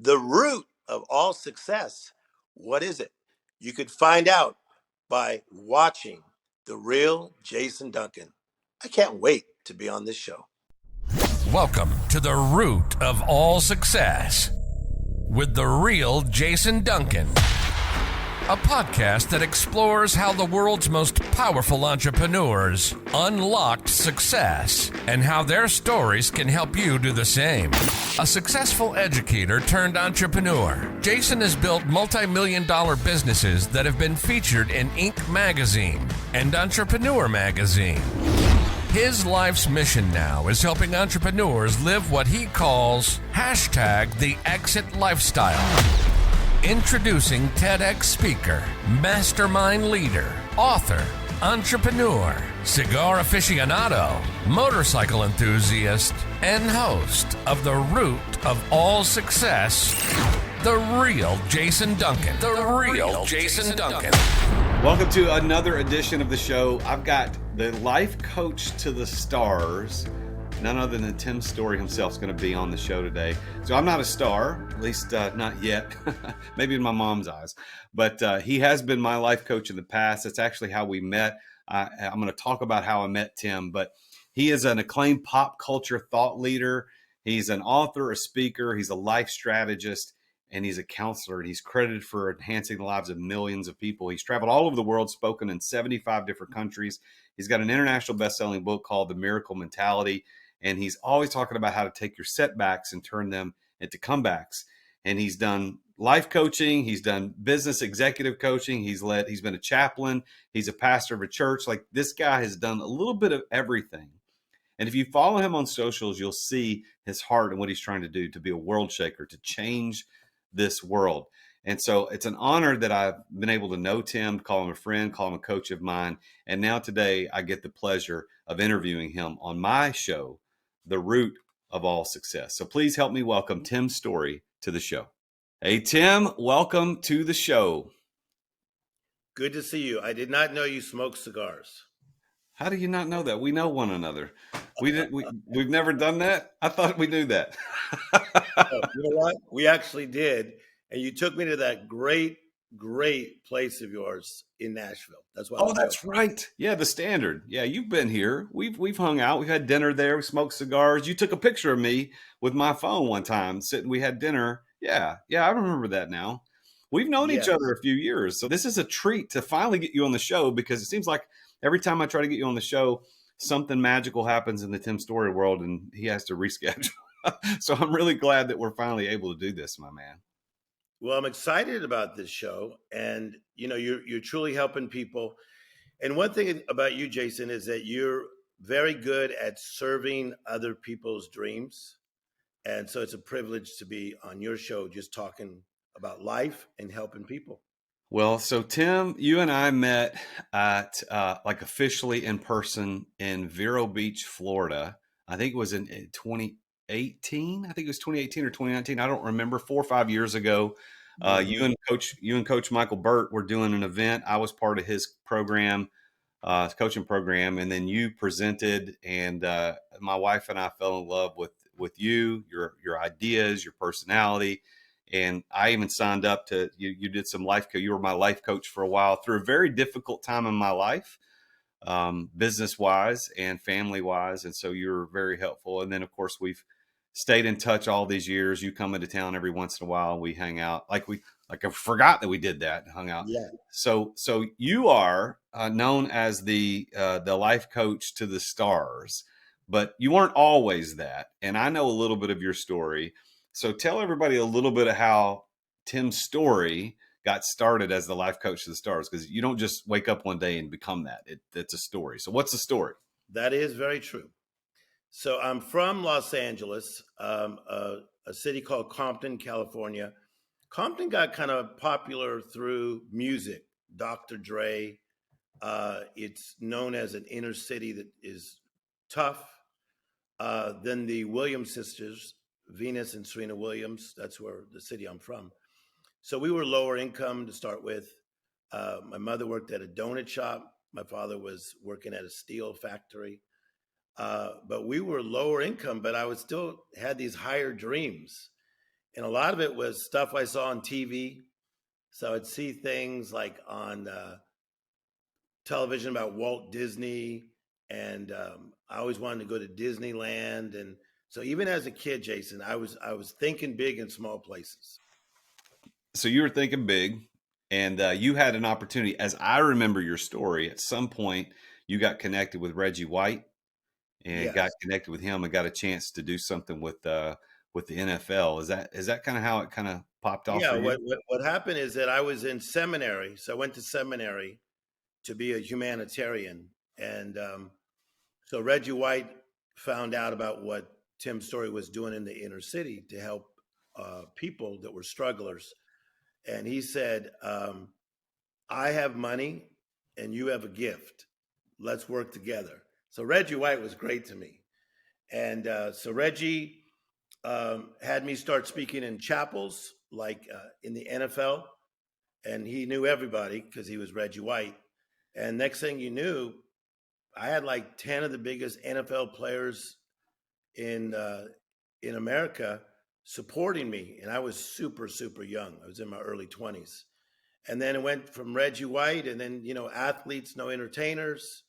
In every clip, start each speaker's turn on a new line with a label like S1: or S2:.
S1: the root of all success. What is it? You could find out by watching The Real Jason Duncan. I can't wait to be on this show.
S2: Welcome to the root of all success with The Real Jason Duncan, a podcast that explores how the world's most powerful entrepreneurs unlocked success and how their stories can help you do the same. A successful educator turned entrepreneur, Jason has built multi-million-dollar businesses that have been featured in Inc. magazine and Entrepreneur magazine. His life's mission now is helping entrepreneurs live what he calls #the exit lifestyle. Introducing TEDx speaker, mastermind leader, author, entrepreneur, cigar aficionado, motorcycle enthusiast, and host of The Root of All Success, The Real Jason Duncan. The Real Jason Duncan.
S3: Welcome to another edition of the show. I've got the life coach to the stars, none other than Tim Storey himself is going to be on the show today. So I'm not a star, at least not yet, maybe in my mom's eyes. But he has been my life coach in the past. That's actually how we met. I'm going to talk about how I met Tim, but he is an acclaimed pop culture thought leader. He's an author, a speaker. He's a life strategist, and he's a counselor. And he's credited for enhancing the lives of millions of people. He's traveled all over the world, spoken in 75 different countries. He's got an international best-selling book called The Miracle Mentality. And he's always talking about how to take your setbacks and turn them into comebacks. And he's done life coaching. He's done business executive coaching. He's been a chaplain. He's a pastor of a church. Like, this guy has done a little bit of everything. And if you follow him on socials, you'll see his heart and what he's trying to do to be a world shaker, to change this world. And so it's an honor that I've been able to know Tim, call him a friend, call him a coach of mine. And now today I get the pleasure of interviewing him on my show, The Root of All Success. So please help me welcome Tim Storey to the show. Hey, Tim, welcome to the show.
S1: Good to see you. I did not know you smoked cigars.
S3: How do you not know that? We know one another. We've never done that. I thought we knew that.
S1: You know what? We actually did. And you took me to that great place of yours in Nashville. That's why.
S3: Oh, that's right. Yeah, the Standard. Yeah, you've been here. We've hung out. We've had dinner there. We smoked cigars. You took a picture of me with my phone one time. We had dinner. Yeah, I remember that now. We've known each other a few years. So this is a treat to finally get you on the show, because it seems like every time I try to get you on the show, something magical happens in the Tim Storey world and he has to reschedule. So I'm really glad that we're finally able to do this, my man.
S1: Well, I'm excited about this show, and you're truly helping people. And one thing about you, Jason, is that you're very good at serving other people's dreams. And so it's a privilege to be on your show, just talking about life and helping people.
S3: Well, so Tim, you and I met at officially in person in Vero Beach, Florida. I think it was in 2018. I think it was 2018 or 2019. I don't remember. 4 or 5 years ago. You and Coach Michael Burt were doing an event. I was part of his program, coaching program, and then you presented, and my wife and I fell in love with you, your ideas, your personality, and I even signed up to you. You did some life coach. You were my life coach for a while through a very difficult time in my life, business wise and family wise, and so you were very helpful. And then, of course, we've stayed in touch all these years. You come into town every once in a while and we hang out. I forgot that we did that, hung out.
S1: Yeah.
S3: So you are known as the life coach to the stars, but you weren't always that. And I know a little bit of your story. So tell everybody a little bit of how Tim Storey got started as the life coach to the stars, because you don't just wake up one day and become that. It's a story. So what's the story?
S1: That is very true. So I'm from Los Angeles, a city called Compton, California. Compton got kind of popular through music, Dr. Dre. It's known as an inner city that is tough. Then the Williams sisters, Venus and Serena Williams, that's where the city I'm from. So we were lower income to start with. My mother worked at a donut shop. My father was working at a steel factory. But we were lower income, but I was still had these higher dreams. And a lot of it was stuff I saw on TV. So I'd see things like on television about Walt Disney, and I always wanted to go to Disneyland. And so even as a kid, Jason, I was thinking big in small places.
S3: So you were thinking big, and you had an opportunity. As I remember your story, at some point you got connected with Reggie White and got
S1: Yes.
S3: connected with him and got a chance to do something with the NFL. Is that kind of how it kind of popped off
S1: Yeah.
S3: for you?
S1: What happened is that I was in seminary. So I went to seminary to be a humanitarian. And so Reggie White found out about what Tim Storey was doing in the inner city to help people that were strugglers. And he said, I have money and you have a gift. Let's work together. So Reggie White was great to me. And so Reggie had me start speaking in chapels, like in the NFL. And he knew everybody because he was Reggie White. And next thing you knew, I had like 10 of the biggest NFL players in America supporting me, and I was super young. I was in my early 20s, and then it went from Reggie White, and then athletes know entertainers,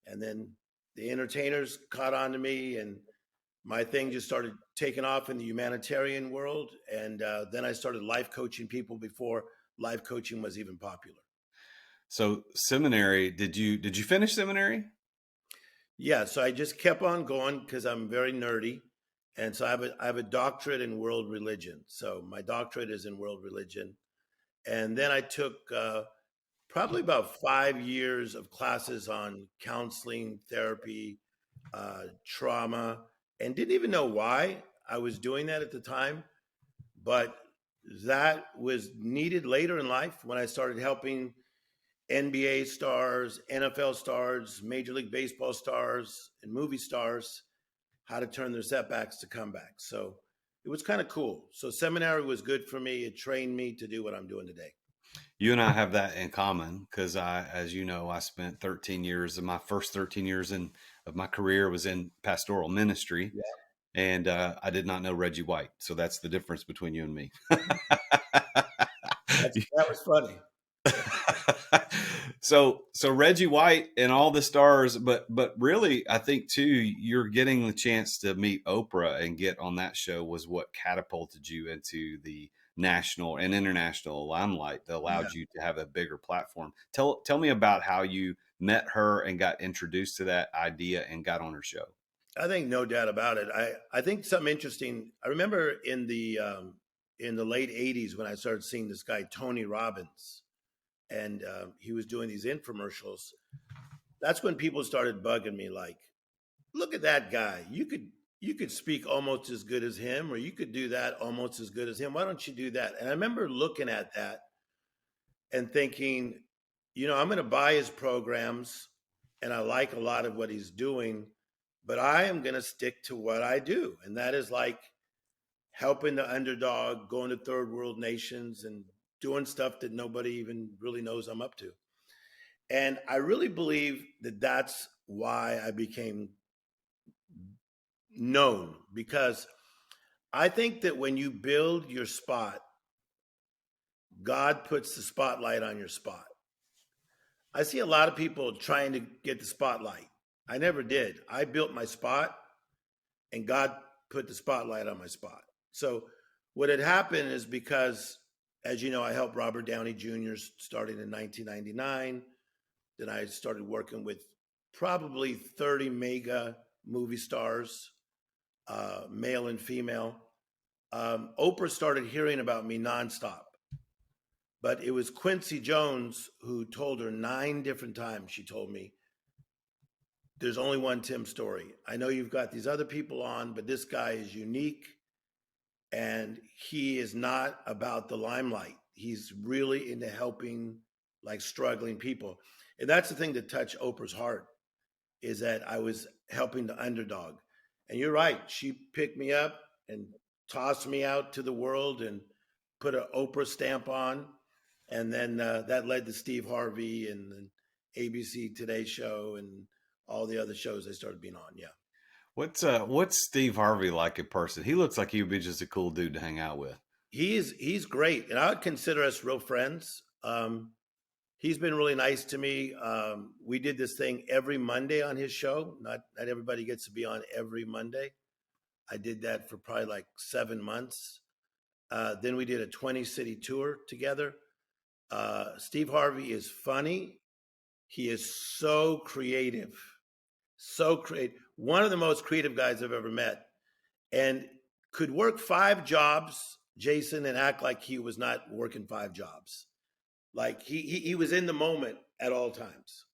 S1: and then the entertainers caught on to me, and my thing just started taking off in the humanitarian world, and then I started life coaching people before life coaching was even popular.
S3: So seminary, did you finish seminary?
S1: Yeah, so I just kept on going because I'm very nerdy. And so I have a doctorate in world religion. So my doctorate is in world religion. And then I took probably about 5 years of classes on counseling, therapy, trauma, and didn't even know why I was doing that at the time. But that was needed later in life when I started helping NBA stars, NFL stars, Major League Baseball stars, and movie stars how to turn their setbacks to comebacks. So it was kind of cool. So seminary was good for me. It trained me to do what I'm doing today.
S3: You and I have that in common because as you know, I spent 13 years, and my first 13 years of my career was in pastoral ministry,
S1: Yeah,
S3: and I did not know Reggie White. So that's the difference between you and me.
S1: that was funny.
S3: So Reggie White and all the stars, but really, I think too, you're getting the chance to meet Oprah and get on that show was what catapulted you into the national and international limelight that allowed
S1: Yeah,
S3: you to have a bigger platform. Tell me about how you met her and got introduced to that idea and got on her show.
S1: I think no doubt about it. I think something interesting. I remember in the late '80s when I started seeing this guy Tony Robbins, and he was doing these infomercials. That's when people started bugging me, like, look at that guy. You could speak almost as good as him, or you could do that almost as good as him. Why don't you do that? And I remember looking at that and thinking, I'm going to buy his programs, and I like a lot of what he's doing, but I am going to stick to what I do, and that is like helping the underdog, going to third world nations, and doing stuff that nobody even really knows I'm up to. And I really believe that that's why I became known, because I think that when you build your spot, God puts the spotlight on your spot. I see a lot of people trying to get the spotlight. I never did. I built my spot and God put the spotlight on my spot. So what had happened is because, as you know, I helped Robert Downey Jr. starting in 1999. Then I started working with probably 30 mega movie stars, male and female. Oprah started hearing about me nonstop. But it was Quincy Jones who told her 9 different times. She told me, there's only one Tim Storey. I know you've got these other people on, but this guy is unique. And he is not about the limelight. He's really into helping like struggling people. And that's the thing that touched Oprah's heart, is that I was helping the underdog. And you're right. She picked me up and tossed me out to the world and put an Oprah stamp on. And then that led to Steve Harvey and the ABC Today Show and all the other shows I started being on. Yeah.
S3: What's Steve Harvey like in person? He looks like he would be just a cool dude to hang out with.
S1: He's great, and I would consider us real friends. He's been really nice to me. We did this thing every Monday on his show. Not everybody gets to be on every Monday. I did that for probably like 7 months. Then we did a 20-city tour together. Steve Harvey is funny. He is so creative, so creative. One of the most creative guys I've ever met, and could work 5 jobs, Jason, and act like he was not working 5 jobs. Like he was in the moment at all times.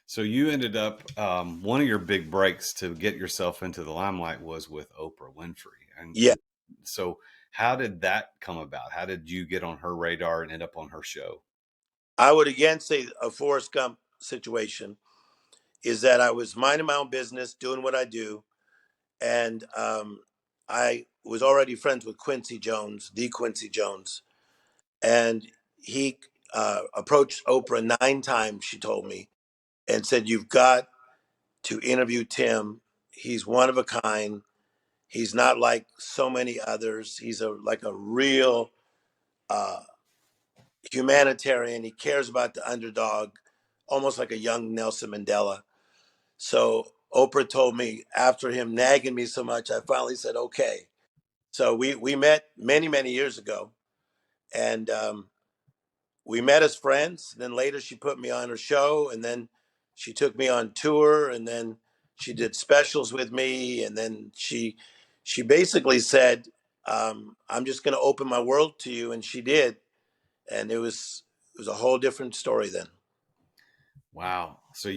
S3: So you ended up one of your big breaks to get yourself into the limelight was with Oprah Winfrey, and
S1: Yeah,
S3: so how did that come about? How did you get on her radar and end up on her show?
S1: I would again say a Forrest Gump situation is that I was minding my own business, doing what I do, and I was already friends with Quincy Jones, the Quincy Jones, and he approached Oprah 9 times. She told me and said, "You've got to interview Tim. He's one of a kind. He's not like so many others. He's like a real uh, humanitarian. He cares about the underdog, almost like a young Nelson Mandela." So Oprah told me after him nagging me so much, I finally said, okay. So we met many years ago, and we met as friends. Then later she put me on her show, and then she took me on tour, and then she did specials with me, and then she basically said, "I'm just going to open my world to you," and she did, and it was a whole different story then.
S3: Wow. So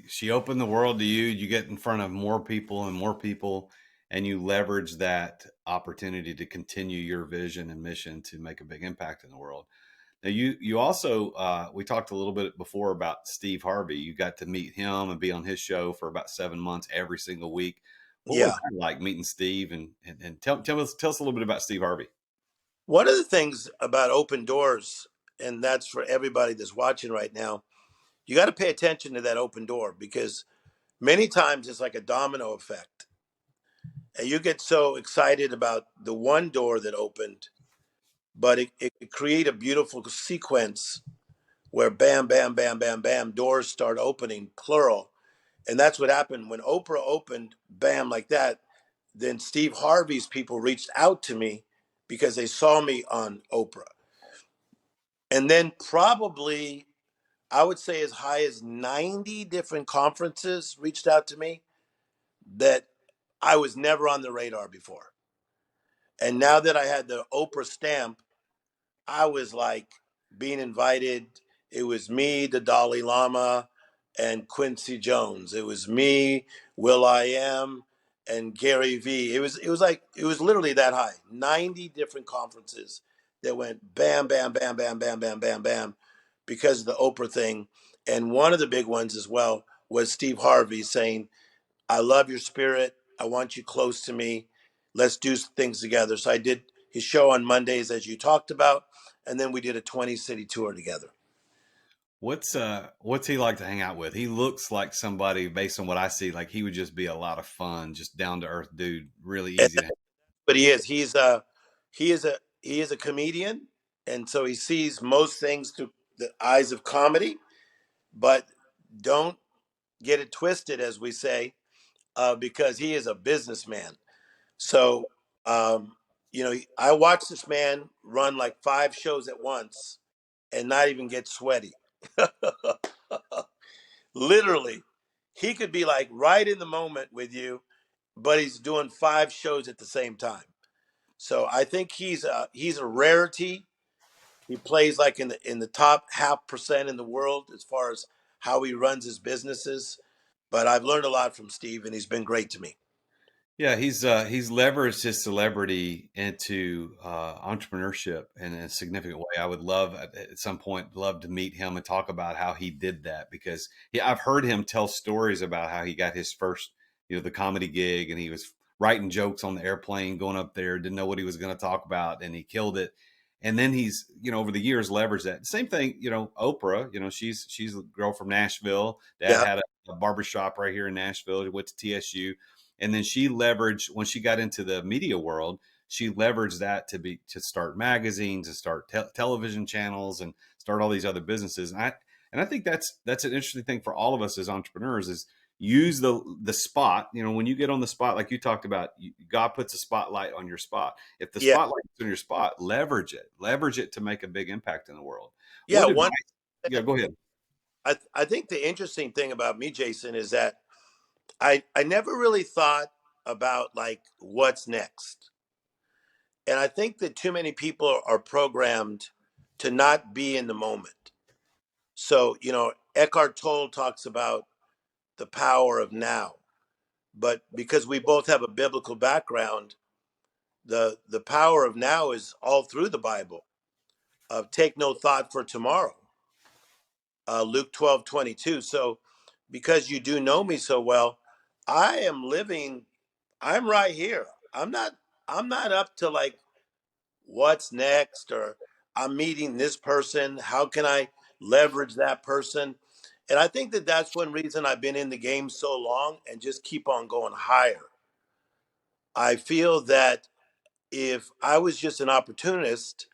S3: she opened the world to you, you get in front of more people and more people, and you leverage that opportunity to continue your vision and mission to make a big impact in the world. Now you also we talked a little bit before about Steve Harvey. You got to meet him and be on his show for about 7 months every single week. What was
S1: Yeah.
S3: that like meeting Steve and tell us a little bit about Steve Harvey.
S1: One of the things about open doors, and that's for everybody that's watching right now, you got to pay attention to that open door because many times it's like a domino effect. And you get so excited about the one door that opened, but it create a beautiful sequence where bam, bam, bam, bam, bam, doors start opening, plural. And that's what happened when Oprah opened, bam, like that. Then Steve Harvey's people reached out to me because they saw me on Oprah. And then probably, I would say as high as 90 different conferences reached out to me that I was never on the radar before. And now that I had the Oprah stamp, I was like being invited. It was me, the Dalai Lama, and Quincy Jones. It was me, Will I Am, and Gary V. It was literally that high. 90 different conferences that went bam, bam, bam, bam, bam, bam, bam, bam, because of the Oprah thing. And one of the big ones as well was Steve Harvey saying, "I love your spirit. I want you close to me. Let's do things together." So I did his show on Mondays, as you talked about, and then we did a 20-city tour together.
S3: What's he like to hang out with? He looks like somebody, based on what I see, like he would just be a lot of fun, just down to earth dude, really
S1: And
S3: easy to hang.
S1: but he is a comedian, and so he sees most things through the eyes of comedy. But don't get it twisted, as we say, because he is a businessman. So, um, I watched this man run like 5 shows at once and not even get sweaty. Literally, he could be like right in the moment with you, but he's doing 5 shows at the same time. So I think he's a rarity. He plays like in the top 0.5% in the world as far as how he runs his businesses. But I've learned a lot from Steve, and he's been great to me.
S3: Yeah, he's leveraged his celebrity into entrepreneurship in a significant way. I would love at some point love to meet him and talk about how he did that, because I've heard him tell stories about how he got his first, the comedy gig, and he was writing jokes on the airplane going up there, didn't know what he was going to talk about, and he killed it. And then he's, over the years leveraged that. Same thing, Oprah, she's a girl from Nashville. Dad
S1: Yeah.
S3: had a barbershop right here in Nashville. He went to TSU. And then she leveraged, when she got into the media world, she leveraged that to start magazines, to start television channels, and start all these other businesses. And I think that's an interesting thing for all of us as entrepreneurs is use the spot. When you get on the spot, like you talked about, God puts a spotlight on your spot. If the
S1: Yeah.
S3: spotlight is on your spot, leverage it to make a big impact in the world.
S1: Yeah.
S3: Yeah, go ahead.
S1: I think the interesting thing about me, Jason, is that I never really thought about like what's next. And I think that too many people are programmed to not be in the moment. So, Eckhart Tolle talks about the power of now. But because we both have a biblical background, the power of now is all through the Bible. Take no thought for tomorrow. Luke 12:22. So because you do know me so well, I'm right here. I'm not up to like what's next, or I'm meeting this person. How can I leverage that person? And I think that that's one reason I've been in the game so long and just keep on going higher. I feel that if I was just an opportunist,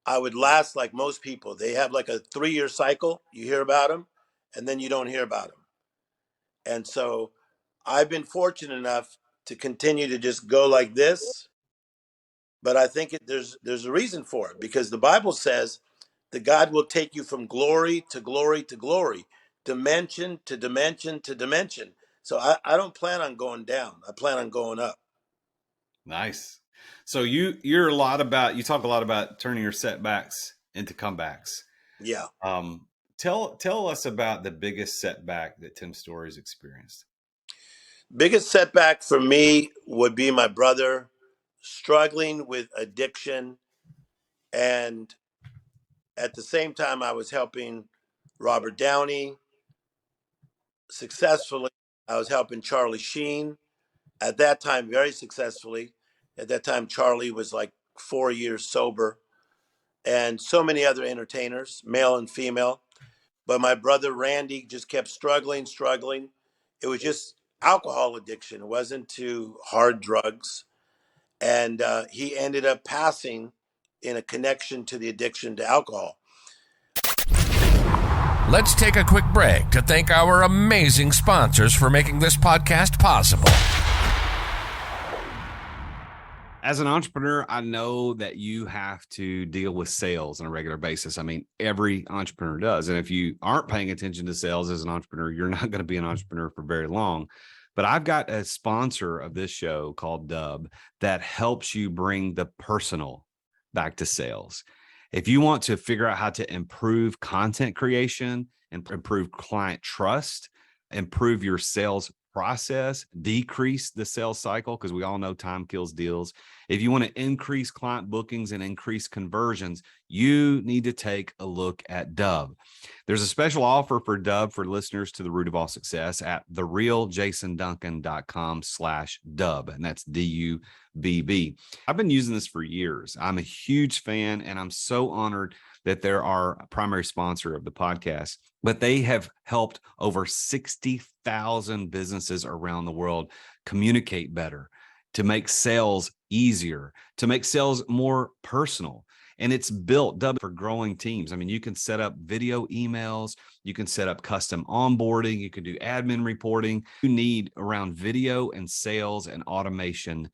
S1: I would last like most people. They have like a 3-year cycle. You hear about them, and then you don't hear about them. And so I've been fortunate enough to continue to just go like this. But I think there's a reason for it, because the Bible says that God will take you from glory to glory to glory, dimension to dimension to dimension. So I don't plan on going down. I plan on going up.
S3: Nice. So you talk a lot about turning your setbacks into comebacks.
S1: Yeah.
S3: Tell us about the biggest setback that Tim Storey's experienced.
S1: Biggest setback for me would be my brother struggling with addiction, and at the same time I was helping Robert Downey successfully. I was helping Charlie Sheen at that time very successfully. At that time Charlie was like 4 years sober, and so many other entertainers, male and female. But my brother Randy just kept struggling. It was just alcohol addiction. It wasn't to hard drugs. And he ended up passing in a connection to the addiction to alcohol.
S2: Let's take a quick break to thank our amazing sponsors for making this podcast possible.
S3: As an entrepreneur, I know that you have to deal with sales on a regular basis. I mean, every entrepreneur does. And if you aren't paying attention to sales as an entrepreneur, you're not going to be an entrepreneur for very long. But I've got a sponsor of this show called Dub that helps you bring the personal back to sales. If you want to figure out how to improve content creation and improve client trust, improve your sales process, decrease the sales cycle, because we all know time kills deals. If you want to increase client bookings and increase conversions, you need to take a look at Dub. There's a special offer for Dub for listeners to The Root of All Success at therealjasonduncan.com/Dub. And that's DUBB. I've been using this for years. I'm a huge fan, and I'm so honored that they're our primary sponsor of the podcast. But they have helped over 60,000 businesses around the world communicate better, to make sales easier, to make sales more personal. And it's built Dub for growing teams. I mean, you can set up video emails, you can set up custom onboarding, you can do admin reporting. You need around video and sales and automation.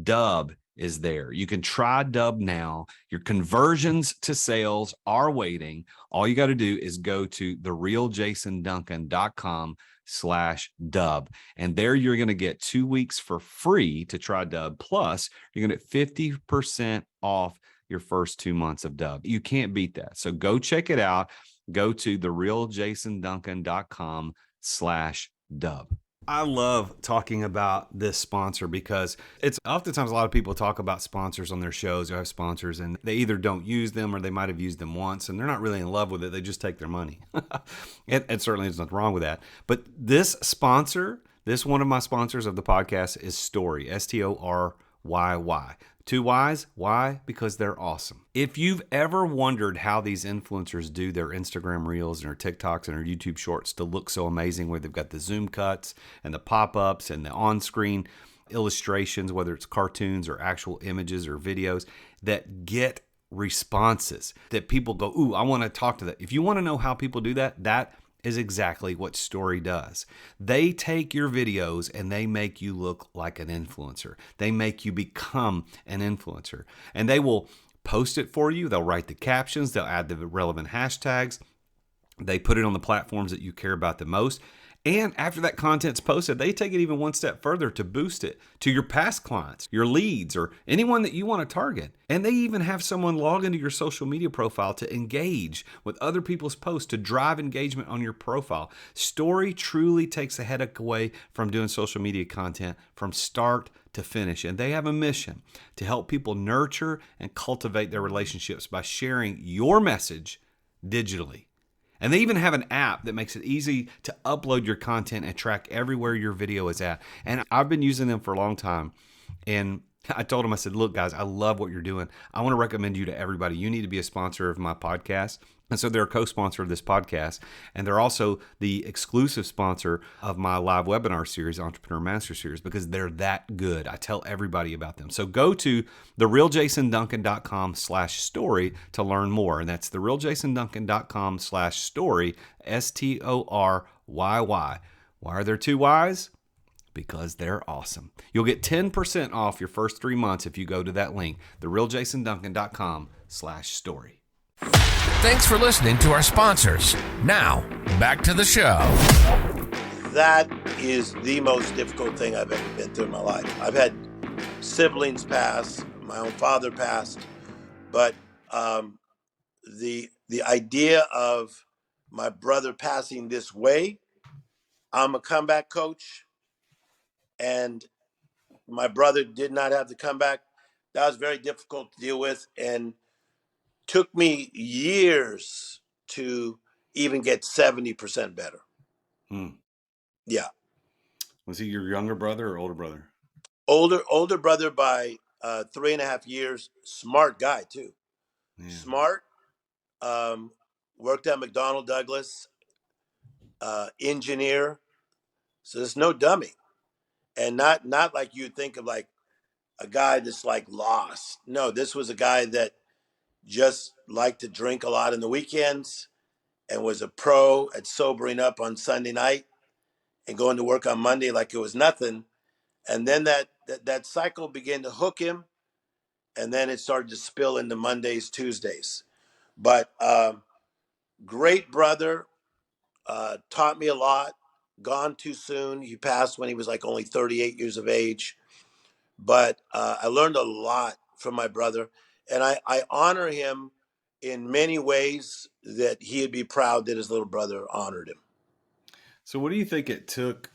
S3: Dub is there. You can try Dub now. Your conversions to sales are waiting. All you got to do is go to therealjasonduncan.com/Dub. And there you're going to get 2 weeks for free to try Dub. Plus, you're going to get 50% off your first 2 months of Dub. You can't beat that. So go check it out. Go to therealjasonduncan.com/Dub. I love talking about this sponsor because it's oftentimes a lot of people talk about sponsors on their shows who have sponsors, and they either don't use them or they might have used them once and they're not really in love with it. They just take their money. It certainly there's nothing wrong with that. But this sponsor, one of my sponsors of the podcast is Storey, STORYY. 2 Y's. Why? Because they're awesome. If you've ever wondered how these influencers do their Instagram reels and their TikToks and their YouTube shorts to look so amazing, where they've got the zoom cuts and the pop-ups and the on-screen illustrations, whether it's cartoons or actual images or videos that get responses that people go, ooh, I want to talk to that. If you want to know how people do that, that is exactly what Storey does. They take your videos and they make you look like an influencer. They make you become an influencer. And they will post it for you. They'll write the captions. They'll add the relevant hashtags. They put it on the platforms that you care about the most. And after that content's posted, they take it even one step further to boost it to your past clients, your leads, or anyone that you want to target. And they even have someone log into your social media profile to engage with other people's posts to drive engagement on your profile. Storey truly takes a headache away from doing social media content from start to finish. And they have a mission to help people nurture and cultivate their relationships by sharing your message digitally. And they even have an app that makes it easy to upload your content and track everywhere your video is at. And I've been using them for a long time. And I told them, I said, look, guys, I love what you're doing. I want to recommend you to everybody. You need to be a sponsor of my podcast. And so they're a co-sponsor of this podcast. And they're also the exclusive sponsor of my live webinar series, Entrepreneur Master Series, because they're that good. I tell everybody about them. So go to therealjasonduncan.com/story to learn more. And that's therealjasonduncan.com/story, STORYY. Why are there two Y's? Because they're awesome. You'll get 10% off your first 3 months if you go to that link, therealjasonduncan.com/story.
S2: Thanks for listening to our sponsors. Now, back to the show.
S1: That is the most difficult thing I've ever been through in my life. I've had siblings pass, my own father passed, but the idea of my brother passing this way, I'm a comeback coach, and my brother did not have the comeback. That was very difficult to deal with, and took me years to even get 70% better. Yeah.
S3: Was he your younger brother or older brother?
S1: Older brother by 3.5 years. Smart guy too. Yeah. Smart. Worked at McDonnell Douglas. Engineer. So there's no dummy, and not like you think of like a guy that's like lost. No, this was a guy that just liked to drink a lot in the weekends and was a pro at sobering up on Sunday night and going to work on Monday like it was nothing. And then that cycle began to hook him, and then it started to spill into Mondays, Tuesdays. But great brother, taught me a lot. Gone too soon. He passed when he was like only 38 years of age. But I learned a lot from my brother, and I honor him in many ways that he'd be proud that his little brother honored him.
S3: So what do you think it took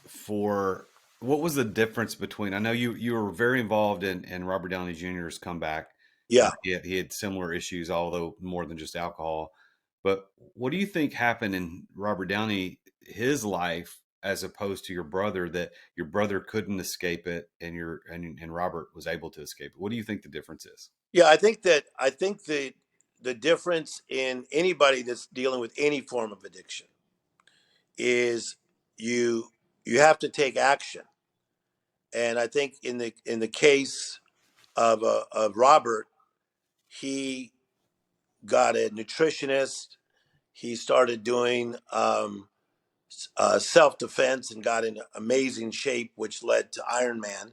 S3: what was the difference between, I know you were very involved in Robert Downey Jr.'s comeback.
S1: Yeah.
S3: He had similar issues, although more than just alcohol. But what do you think happened in Robert Downey, his life, as opposed to your brother, that your brother couldn't escape it and Robert was able to escape it? What do you think the difference is?
S1: Yeah, I think the difference in anybody that's dealing with any form of addiction is you have to take action. And I think in the case of Robert, he got a nutritionist. He started doing self-defense and got in amazing shape, which led to Ironman.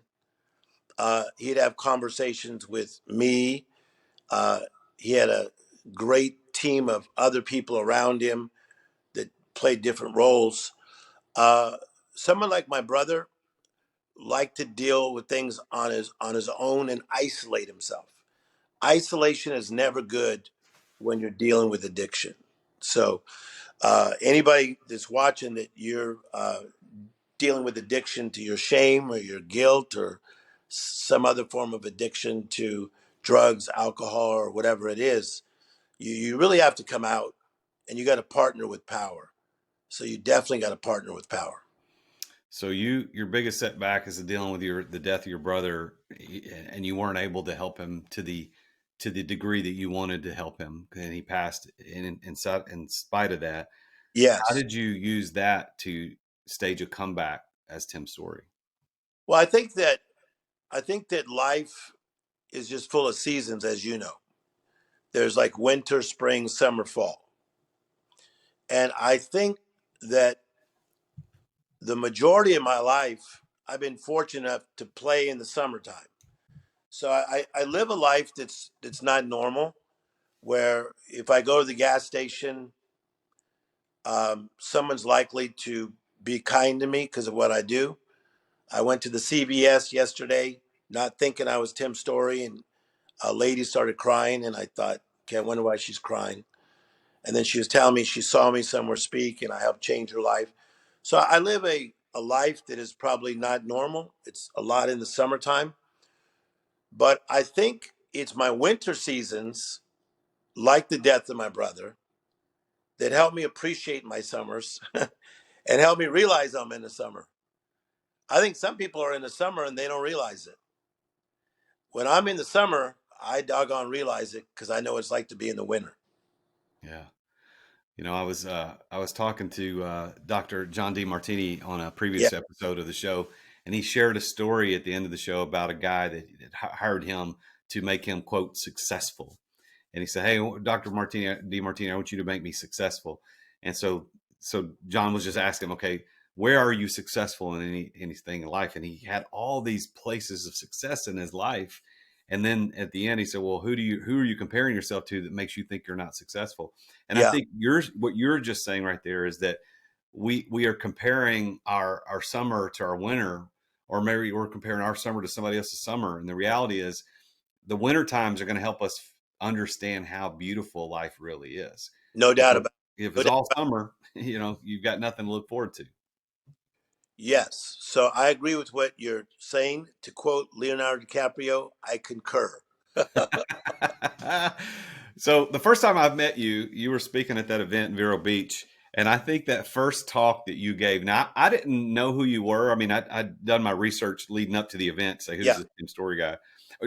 S1: He'd have conversations with me. He had a great team of other people around him that played different roles. Someone like my brother liked to deal with things on his own and isolate himself. Isolation is never good when you're dealing with addiction. So anybody that's watching that you're dealing with addiction to your shame or your guilt or some other form of addiction to drugs, alcohol, or whatever it is, you really have to come out, and you got to partner with power. So you definitely got to partner with power.
S3: So your biggest setback is dealing with the death of your brother, and you weren't able to help him to the degree that you wanted to help him, and he passed in spite of that.
S1: Yes.
S3: How did you use that to stage a comeback as Tim Storey?
S1: Well, I think that I think that life is just full of seasons, as you know. There's like winter, spring, summer, fall. And I think that the majority of my life, I've been fortunate enough to play in the summertime. So I live a life that's not normal, where if I go to the gas station, someone's likely to be kind to me because of what I do. I went to the CVS yesterday, not thinking I was Tim Storey, and a lady started crying, and I thought, okay, I wonder why she's crying. And then she was telling me she saw me somewhere speak, and I helped change her life. So I live a life that is probably not normal. It's a lot in the summertime, but I think it's my winter seasons, like the death of my brother, that help me appreciate my summers and help me realize I'm in the summer. I think some people are in the summer and they don't realize it. When I'm in the summer, I doggone realize it because I know what it's like to be in the winter.
S3: Yeah. I was talking to Dr. John D. Martini on a
S1: Yeah,
S3: previous episode of the show, and he shared a story at the end of the show about a guy that hired him to make him, quote, successful. And he said, "Hey, Dr. Martini, I want you to make me successful." And so John was just asking him, "Okay, where are you successful in anything in life?" And he had all these places of success in his life. And then at the end, he said, "Well, who are you comparing yourself to that makes you think you're not successful?" And I
S1: yeah,
S3: think what you're just saying right there is that we are comparing our summer to our winter, or maybe we're comparing our summer to somebody else's summer. And the reality is, the winter times are going to help us understand how beautiful life really is.
S1: no
S3: If
S1: doubt about
S3: if
S1: it. No
S3: it's
S1: doubt.
S3: all summer, you've got nothing to look forward to.
S1: Yes. So I agree with what you're saying. To quote Leonardo DiCaprio, I concur.
S3: So the first time I've met you, you were speaking at that event in Vero Beach. And I think that first talk that you gave, now I didn't know who you were. I mean, I'd done my research leading up to the event, say, who's
S1: Yeah.
S3: the Tim Story guy?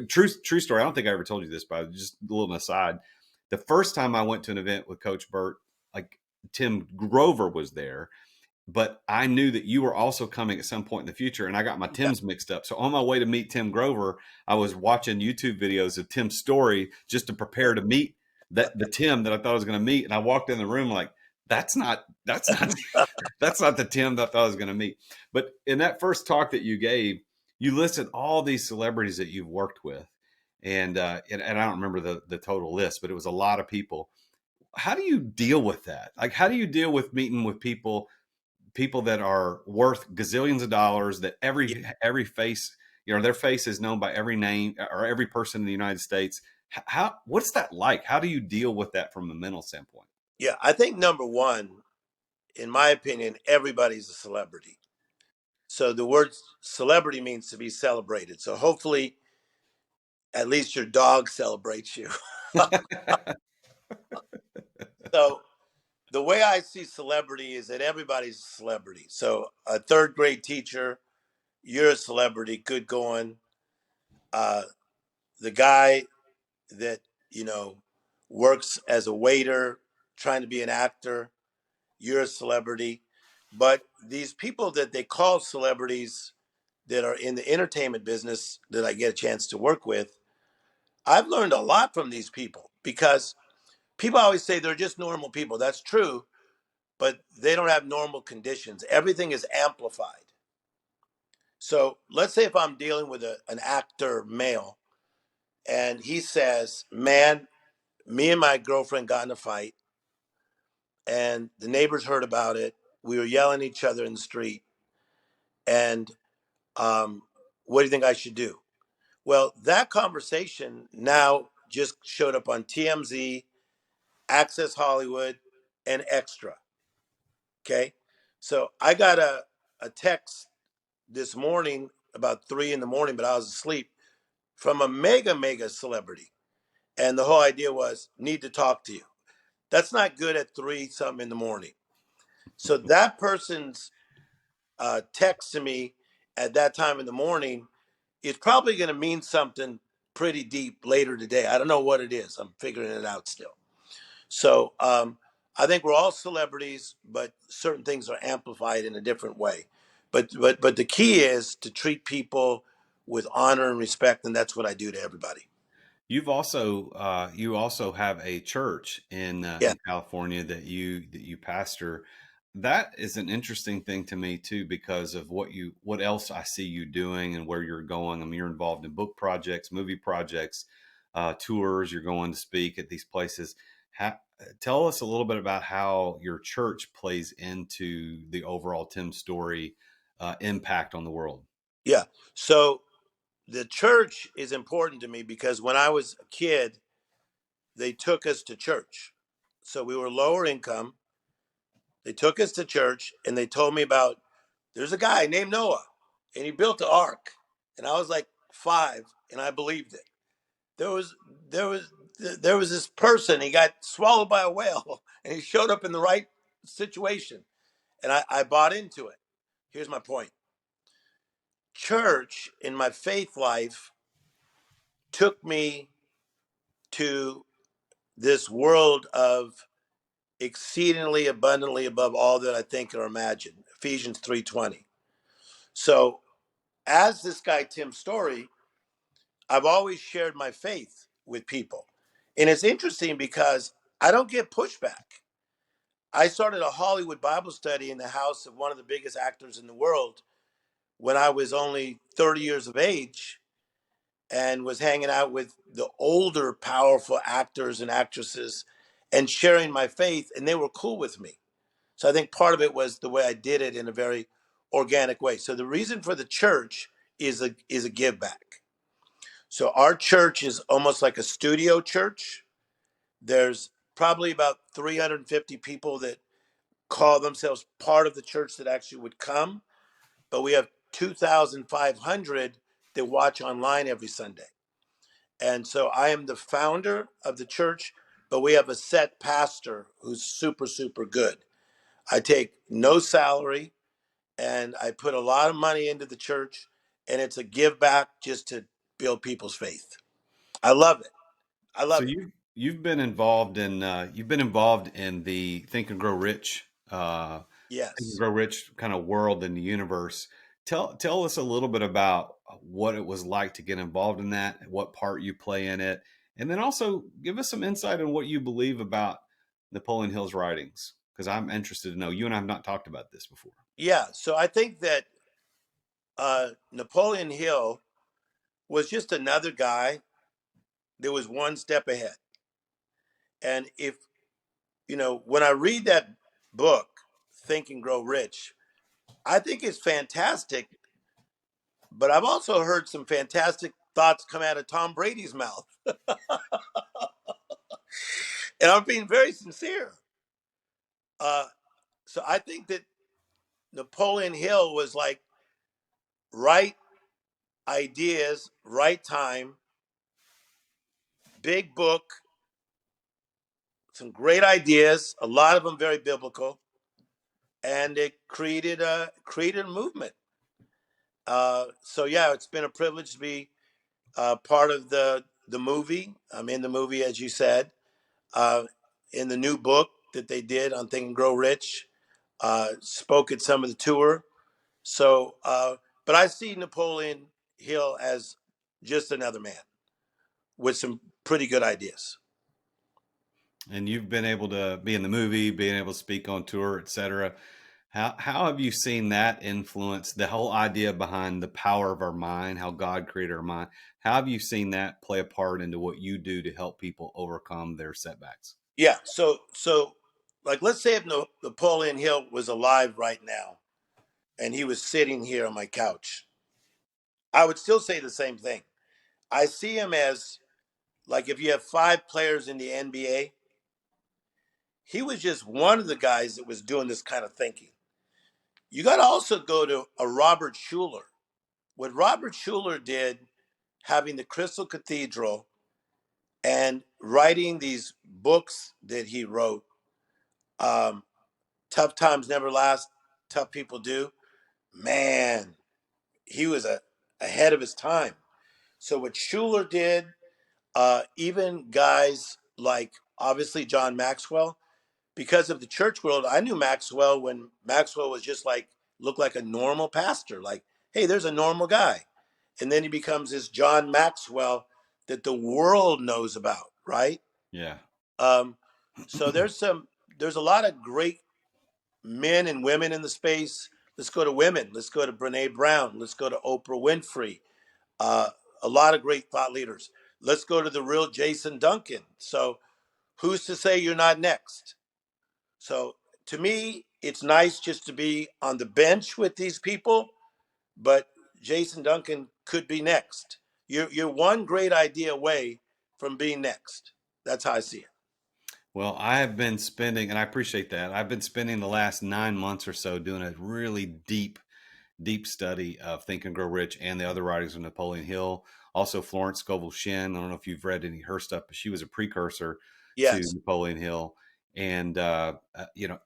S3: True story. I don't think I ever told you this, but just a little aside. The first time I went to an event with Coach Burt, like Tim Grover was there, but I knew that you were also coming at some point in the future, and I got my
S1: Yeah.
S3: Tims mixed up. So on my way to meet Tim Grover, I was watching YouTube videos of Tim's story just to prepare to meet the Tim that I thought I was going to meet. And I walked in the room like, that's not that's not the Tim that I thought I was going to meet. But in that first talk that you gave, you listed all these celebrities that you've worked with, and I don't remember the total list, but it was a lot of people. How do you deal with that? Like, how do you deal with meeting with people that are worth gazillions of dollars, that
S1: Yeah.
S3: every face, their face is known by every name or every person in the United States? What's that like? How do you deal with that from a mental standpoint?
S1: Yeah. I think number one, in my opinion, everybody's a celebrity. So the word celebrity means to be celebrated. So hopefully, at least your dog celebrates you. So the way I see celebrity is that everybody's a celebrity. So a third grade teacher, you're a celebrity, good going. Uh, the guy that, you know, works as a waiter, trying to be an actor, you're a celebrity. But these people that they call celebrities that are in the entertainment business that I get a chance to work with, I've learned a lot from these people because people always say they're just normal people. That's true, but they don't have normal conditions. Everything is amplified. So let's say if I'm dealing with an actor male and he says, "Man, me and my girlfriend got in a fight and the neighbors heard about it. We were yelling at each other in the street. And what do you think I should do?" Well, that conversation now just showed up on TMZ, Access Hollywood, and Extra. Okay. So I got a text this morning about 3 in the morning, but I was asleep, from a mega celebrity. And the whole idea was, need to talk to you. That's not good at 3 something in the morning. So that person's text to me at that time in the morning is probably going to mean something pretty deep later today. I don't know what it is. I'm figuring it out still. So I think we're all celebrities, but certain things are amplified in a different way. But the key is to treat people with honor and respect, and that's what I do to everybody.
S3: You also have a church
S1: Yeah,
S3: in California that you pastor. That is an interesting thing to me too, because of what else I see you doing and where you're going. I mean, you're involved in book projects, movie projects, tours. You're going to speak at these places. Tell us a little bit about how your church plays into the overall Tim Storey impact on the world.
S1: yeah. So the church is important to me because when I was a kid, they took us to church. So we were lower income. They took us to church and they told me about there's a guy named Noah and he built the ark. And I was like 5 and I believed it. There was there was there was this person, he got swallowed by a whale and he showed up in the right situation. And I bought into it. Here's my point. Church in my faith life took me to this world of exceedingly abundantly above all that I think or imagine. Ephesians 3:20. So, as this guy Tim Storey, I've always shared my faith with people. And it's interesting because I don't get pushback. I started a Hollywood Bible study in the house of one of the biggest actors in the world when I was only 30 years of age and was hanging out with the older, powerful actors and actresses and sharing my faith, and they were cool with me. So I think part of it was the way I did it in a very organic way. So the reason for the church is a give back. So our church is almost like a studio church. There's probably about 350 people that call themselves part of the church that actually would come, but we have 2,500 that watch online every Sunday. And so I am the founder of the church, but we have a set pastor who's super, super good. I take no salary and I put a lot of money into the church, and it's a give back just to build people's faith. I love it. I
S3: So
S1: love it.
S3: you've been involved in the Think and
S1: Yes.
S3: Grow Rich kind of world in the universe. Tell us a little bit about what it was like to get involved in that, what part you play in it, and then also give us some insight on what you believe about Napoleon Hill's writings, because I'm interested to know. You and I have not talked about this before.
S1: Yeah. So I think that Napoleon Hill was just another guy that was one step ahead. And if, when I read that book, Think and Grow Rich, I think it's fantastic. But I've also heard some fantastic thoughts come out of Tom Brady's mouth. And I'm being very sincere. Uh, so I think that Napoleon Hill was like right ideas, right time, big book, some great ideas, a lot of them very biblical, and it created a movement. So yeah, it's been a privilege to be part of the movie. I'm in the movie, as you said, uh, in the new book that they did on Think and Grow Rich. Spoke at some of the tour. So, but I see Napoleon Hill as just another man with some pretty good ideas.
S3: And you've been able to be in the movie, being able to speak on tour, etc. How have you seen that influence the whole idea behind the power of our mind, how God created our mind? How have you seen that play a part into what you do to help people overcome their setbacks?
S1: Yeah. So like, let's say if Napoleon Hill was alive right now and he was sitting here on my couch, I would still say the same thing. I see him as like if you have 5 players in the NBA, he was just one of the guys that was doing this kind of thinking. You got to also go to a Robert Schuller. What Robert Schuller did, having the Crystal Cathedral and writing these books that he wrote, um, Tough Times Never Last, Tough People Do, man, he was ahead of his time. So what Schuller did, even guys like obviously John Maxwell, because of the church world, I knew Maxwell when Maxwell was just like looked like a normal pastor. Like, hey, there's a normal guy. and then he becomes this John Maxwell that the world knows about, right?
S3: Yeah.
S1: Um, so there's a lot of great men and women in the space. Let's go to women. Let's go to Brene Brown. Let's go to Oprah Winfrey. Uh, a lot of great thought leaders. Let's go to the real Jason Duncan. So who's to say you're not next? So to me, it's nice just to be on the bench with these people, but Jason Duncan could be next. You're one great idea away from being next. That's how I see it.
S3: Well, I have been spending, and I appreciate that. I've been spending the last 9 months or so doing a really deep study of Think and Grow Rich and the other writings of Napoleon Hill. Also, Florence Scovel Shinn. I don't know if you've read any of her stuff, but she was a precursor to
S1: Yes.
S3: Napoleon Hill. And,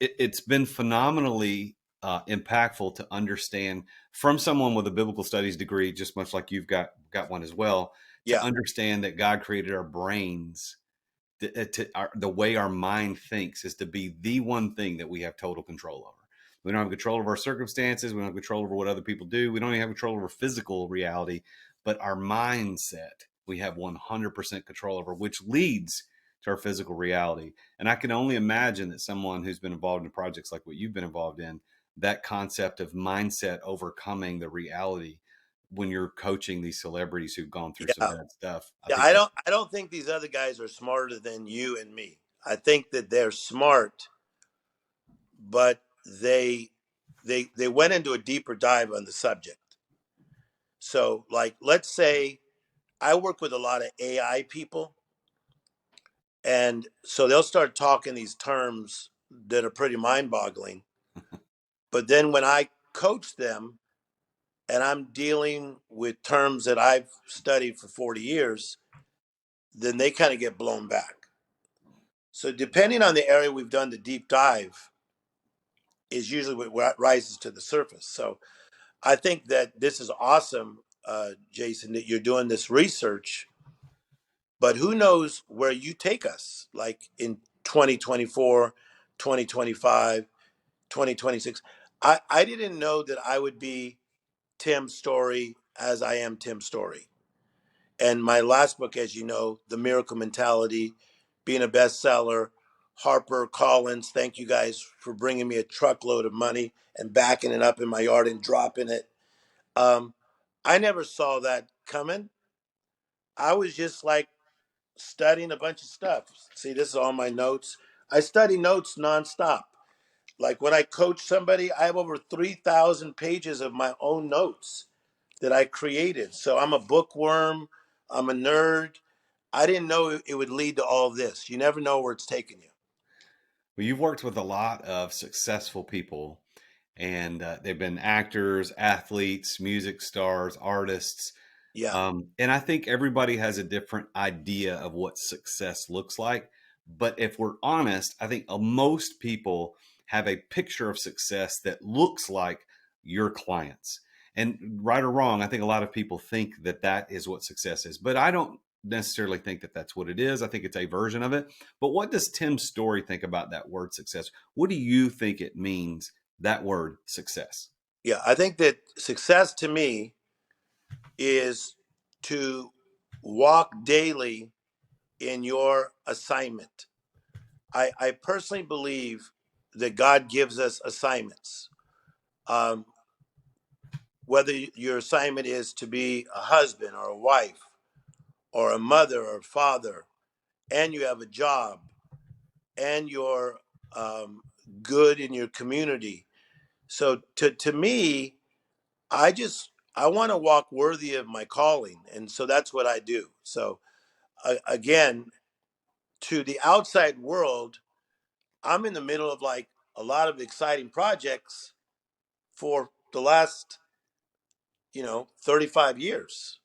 S3: it's been phenomenally impactful to understand from someone with a biblical studies degree, just much like you've got one as well, to
S1: Yeah.
S3: understand that God created our brains. The way our mind thinks is to be the one thing that we have total control over. We don't have control over our circumstances. We don't have control over what other people do. We don't even have control over physical reality, but our mindset, we have 100% control over, which leads to our physical reality. And I can only imagine that someone who's been involved in projects like what you've been involved in, that concept of mindset overcoming the reality when you're coaching these celebrities who've gone through some
S1: Yeah.
S3: bad stuff. I
S1: Yeah.
S3: think that
S1: I don't think these other guys are smarter than you and me. I think that they're smart, but they went into a deeper dive on the subject. So, like, let's say I work with a lot of AI people, and so they'll start talking these terms that are pretty mind-boggling. But then when I coach them and I'm dealing with terms that I've studied for 40 years, then they kind of get blown back. So depending on the area we've done the deep dive is usually what rises to the surface. So I think that this is awesome, Jason, that you're doing this research, but who knows where you take us, like in 2024, 2025, 2026. I didn't know that I would be Tim Storey as I am Tim Storey. And my last book, as you know, The Miracle Mentality, being a bestseller, Harper Collins, thank you guys for bringing me a truckload of money and backing it up in my yard and dropping it. Um, I never saw that coming. I was just like studying a bunch of stuff. See, this is all my notes. I study notes nonstop. Like when I coach somebody, I have over 3,000 pages of my own notes that I created. So I'm a bookworm. I'm a nerd. I didn't know it would lead to all this. You never know where it's taking you.
S3: Well, you've worked with a lot of successful people, and they've been actors, athletes, music stars, artists.
S1: Yeah.
S3: And I think everybody has a different idea of what success looks like. But if we're honest, I think most people have a picture of success that looks like your clients. And right or wrong, I think a lot of people think that that is what success is. But I don't necessarily think that that's what it is. I think it's a version of it. But what does Tim Storey think about that word success? What do you think it means, that word success?
S1: Yeah. I think that success to me is to walk daily in your assignment. I personally believe that God gives us assignments. Um, whether your assignment is to be a husband or a wife or a mother or a father, and you have a job, and you're um, good in your community. So to me, I want to walk worthy of my calling, and so that's what I do. So again, to the outside world, I'm in the middle of like a lot of exciting projects for the last 35 years,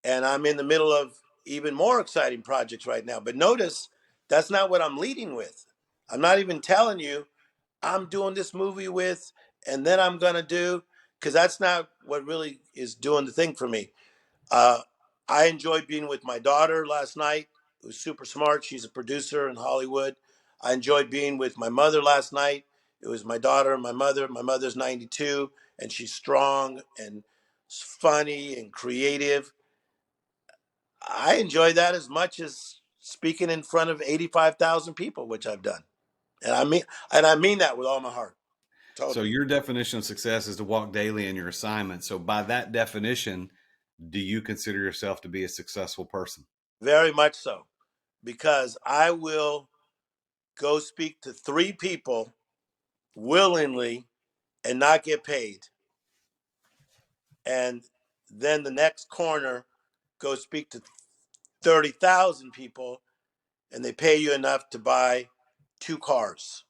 S1: and I'm in the middle of even more exciting projects right now. But notice that's not what I'm leading with. I'm not even telling you I'm doing this movie with, and then I'm gonna do, because that's not what really is doing the thing for me. Uh, I enjoyed being with my daughter last night. It was super smart. She's a producer in Hollywood. I enjoyed being with my mother last night. It was my daughter and my mother. My mother's 92 and she's strong. And funny and creative. I enjoy that as much as speaking in front of 85,000 people, which I've done. And I mean that with all my heart.
S3: So
S1: Totally.
S3: your definition of success is to walk daily in your assignment. So by that definition, do you consider yourself to be a successful person?
S1: Very much so. Because I will go speak to 3 people willingly and not get paid. And then the next corner, go speak to 30,000 people and they pay you enough to buy 2 cars.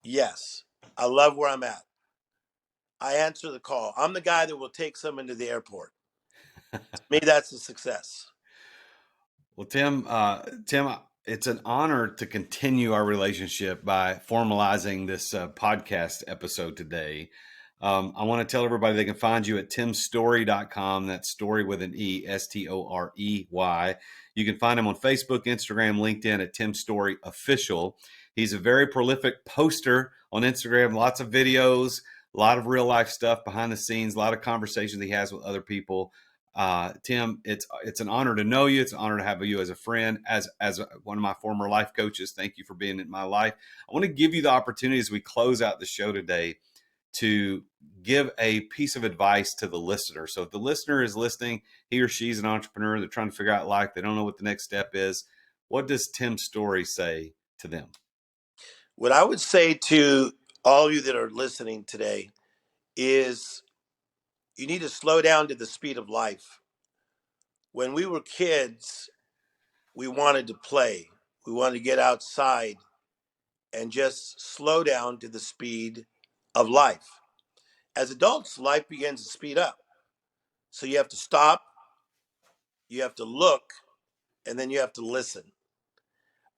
S1: Yes, I love where I'm at. I answer the call. I'm the guy that will take someone to the airport. To me, that's a success.
S3: Well, Tim, it's an honor to continue our relationship by formalizing this podcast episode today. I want to tell everybody they can find you at timstorey.com. That's Story with an E, Storey. You can find him on Facebook, Instagram, LinkedIn at Tim Storey Official. He's a very prolific poster on Instagram, lots of videos, a lot of real life stuff behind the scenes, a lot of conversations he has with other people. Tim, it's an honor to know you. It's an honor to have you as a friend, as one of my former life coaches. Thank you for being in my life. I want to give you the opportunity as we close out the show today to give a piece of advice to the listener. So if the listener is listening, he or she's an entrepreneur, they're trying to figure out life, they don't know what the next step is. What does Tim Storey say to them?
S1: What I would say to all of you that are listening today is you need to slow down to the speed of life. When we were kids, we wanted to play. We wanted to get outside and just slow down to the speed of life. As adults, life begins to speed up. So you have to stop, you have to look, and then you have to listen.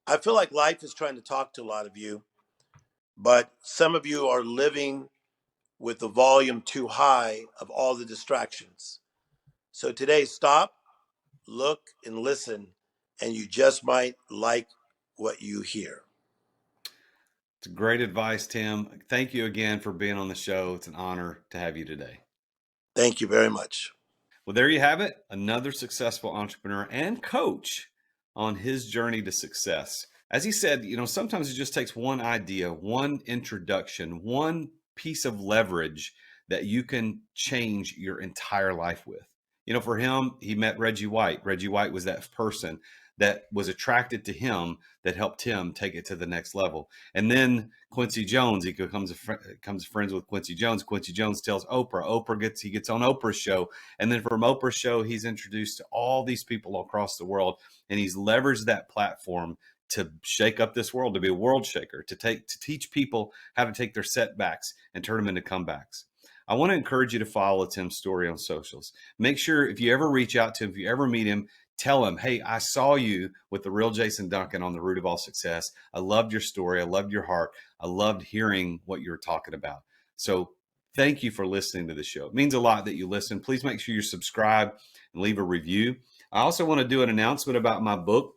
S1: I feel like life is trying to talk to a lot of you, but some of you are living with the volume too high of all the distractions. So today, stop, look, and listen, and you just might like what you hear.
S3: It's great advice, Tim. Thank you again for being on the show. It's an honor to have you today.
S1: Thank you very much.
S3: Well, there you have it. Another successful entrepreneur and coach on his journey to success. As he said, sometimes it just takes one idea, one introduction, one piece of leverage that you can change your entire life with. For him, he met Reggie White. Reggie White was that person that was attracted to him that helped him take it to the next level. And then Quincy Jones, he becomes friends with Quincy Jones. Quincy Jones tells Oprah. He gets on Oprah's show. And then from Oprah's show, he's introduced to all these people across the world. And he's leveraged that platform to shake up this world, to be a world shaker, to teach people how to take their setbacks and turn them into comebacks. I want to encourage you to follow Tim Storey on socials. Make sure if you ever reach out to him, if you ever meet him, tell him, hey, I saw you with the real Jason Duncan on The Root of All Success. I loved your story. I loved your heart. I loved hearing what you were talking about. So thank you for listening to the show. It means a lot that you listen. Please make sure you subscribe and leave a review. I also want to do an announcement about my book,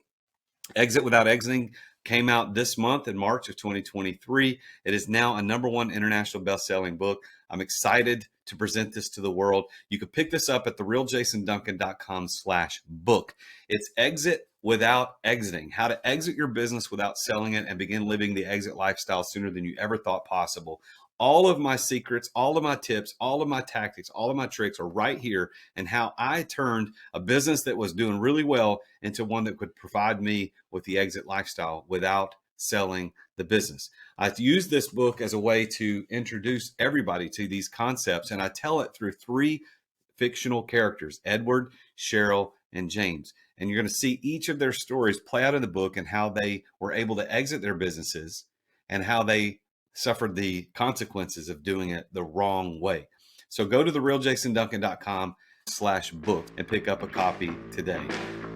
S3: Exit Without Exiting. Came out this month in March of 2023. It is now a #1 international best-selling book. I'm excited to present this to the world. You can pick this up at therealjasonduncan.com/book. It's Exit Without Exiting, how to exit your business without selling it and begin living the exit lifestyle sooner than you ever thought possible. All of my secrets, all of my tips, all of my tactics, all of my tricks are right here, and how I turned a business that was doing really well into one that could provide me with the exit lifestyle without selling the business. I use this book as a way to introduce everybody to these concepts, and I tell it through 3 fictional characters, Edward, Cheryl, and James. And you're going to see each of their stories play out in the book and how they were able to exit their businesses and how they suffered the consequences of doing it the wrong way. So go to therealjasonduncan.com/book and pick up a copy today.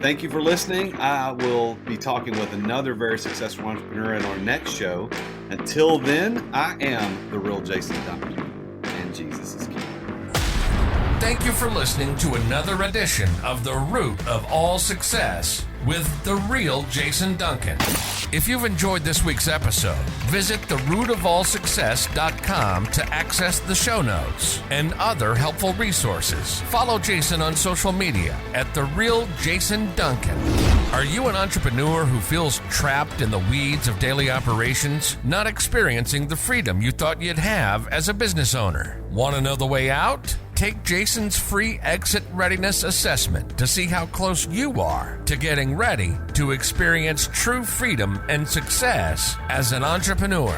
S3: Thank you for listening. I will be talking with another very successful entrepreneur in our next show. Until then, I am the real Jason Duncan, and Jesus is King.
S2: Thank you for listening to another edition of The Root of All Success with the real Jason Duncan. If you've enjoyed this week's episode, visit therootofallsuccess.com to access the show notes and other helpful resources. Follow Jason on social media at The Real Jason Duncan. Are you an entrepreneur who feels trapped in the weeds of daily operations, not experiencing the freedom you thought you'd have as a business owner? Want to know the way out? Take Jason's free exit readiness assessment to see how close you are to getting ready to experience true freedom and success as an entrepreneur.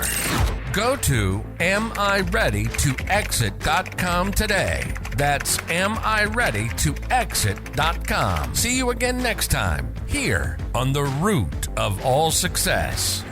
S2: Go to amireadytoexit.com today. That's amireadytoexit.com. See you again next time here on The Root of All Success.